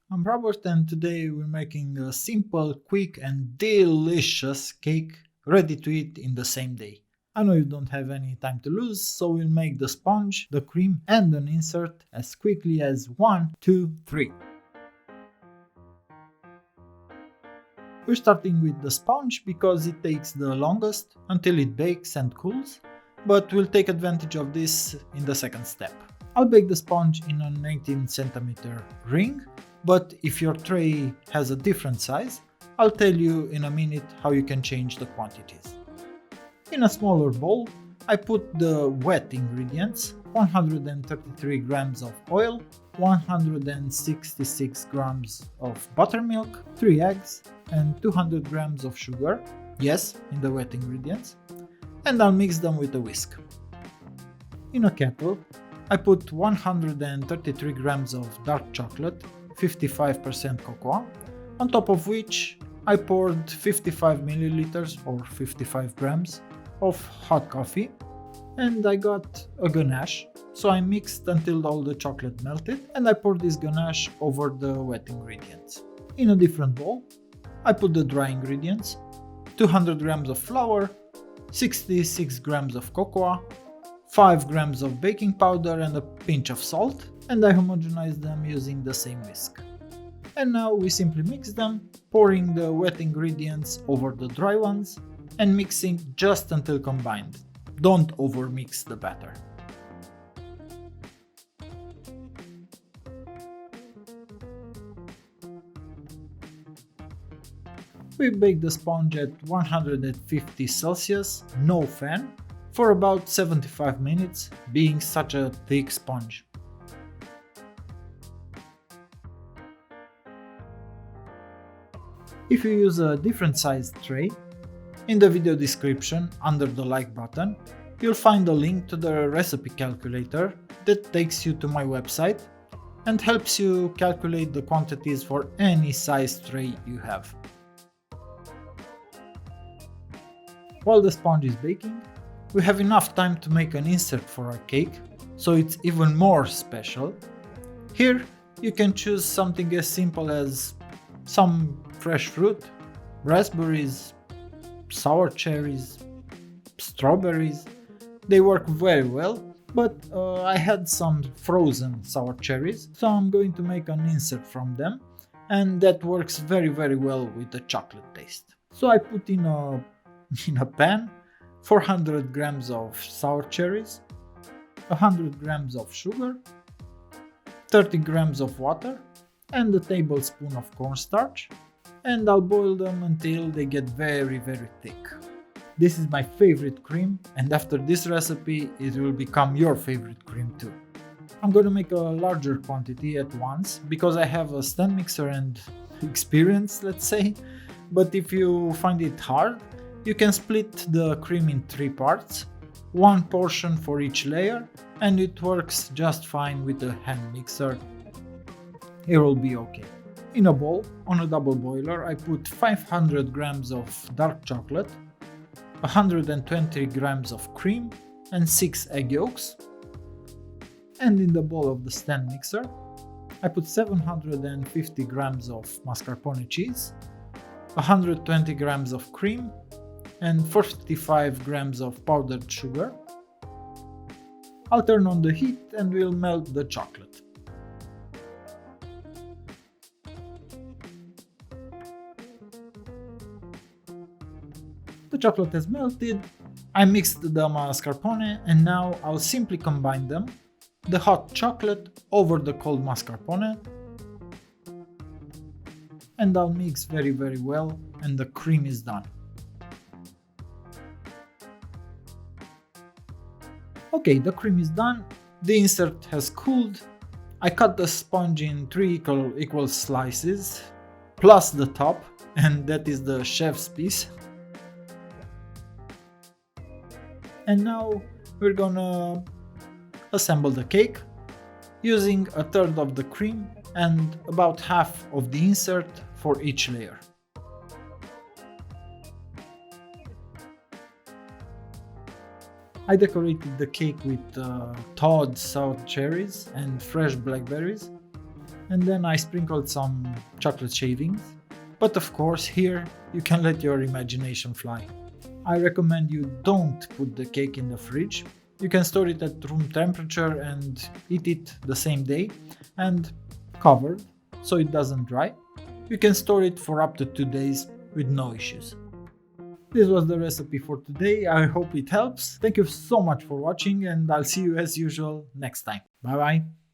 I'm Robert and today we're making a simple, quick and delicious cake ready to eat in the same day. I know you don't have any time to lose, so we'll make the sponge, the cream and an insert as quickly as 1, 2, 3. We're starting with the sponge because it takes the longest until it bakes and cools, but we'll take advantage of this in the second step. I'll bake the sponge in an 18cm ring, but if your tray has a different size, I'll tell you in a minute how you can change the quantities. In a smaller bowl, I put the wet ingredients: 133 grams of oil, 166 grams of buttermilk, 3 eggs, and 200 grams of sugar, yes, in the wet ingredients, and I'll mix them with a whisk. In a kettle, I put 133 grams of dark chocolate, 55% cocoa, on top of which I poured 55 milliliters or 55 grams of hot coffee, and I got a ganache, so I mixed until all the chocolate melted and I poured this ganache over the wet ingredients. In a different bowl, I put the dry ingredients: 200 grams of flour, 66 grams of cocoa, 5 grams of baking powder and a pinch of salt, and I homogenize them using the same whisk. And now we simply mix them, pouring the wet ingredients over the dry ones and mixing just until combined. Don't overmix the batter. We bake the sponge at 150 Celsius, no fan, for about 75 minutes, being such a thick sponge. If you use a different sized tray, in the video description under the like button, you'll find a link to the recipe calculator that takes you to my website and helps you calculate the quantities for any size tray you have. While the sponge is baking, we have enough time to make an insert for our cake, so it's even more special. Here you can choose something as simple as some fresh fruit, raspberries, sour cherries, strawberries. They work very well, but I had some frozen sour cherries, so I'm going to make an insert from them, and that works very well with the chocolate taste. So I put in a pan 400 grams of sour cherries, 100 grams of sugar, 30 grams of water, and a tablespoon of cornstarch, and I'll boil them until they get very thick. This is my favorite cream, and after this recipe it will become your favorite cream too. I'm gonna make a larger quantity at once because I have a stand mixer and experience, let's say, but if you find it hard, you can split the cream in 3 parts, 1 portion for each layer, and it works just fine with a hand mixer. It will be okay. In a bowl, on a double boiler, I put 500 grams of dark chocolate, 120 grams of cream, and 6 egg yolks. And in the bowl of the stand mixer, I put 750 grams of mascarpone cheese, 120 grams of cream, and 45 grams of powdered sugar. I'll turn on the heat and we'll melt the chocolate. The chocolate has melted, I mixed the mascarpone, and now I'll simply combine them, the hot chocolate over the cold mascarpone, and I'll mix very well, and the cream is done. Okay, the cream is done, the insert has cooled, I cut the sponge in 3 equal slices, plus the top, and that is the chef's piece. And now we're gonna assemble the cake using a third of the cream and about half of the insert for each layer. I decorated the cake with thawed sour cherries and fresh blackberries. and then I sprinkled some chocolate shavings. But of course, here you can let your imagination fly. I recommend you don't put the cake in the fridge. You can store it at room temperature and eat it the same day, and covered so it doesn't dry. You can store it for up to 2 days with no issues. This was the recipe for today. I hope it helps. Thank you so much for watching, and I'll see you as usual next time. Bye bye.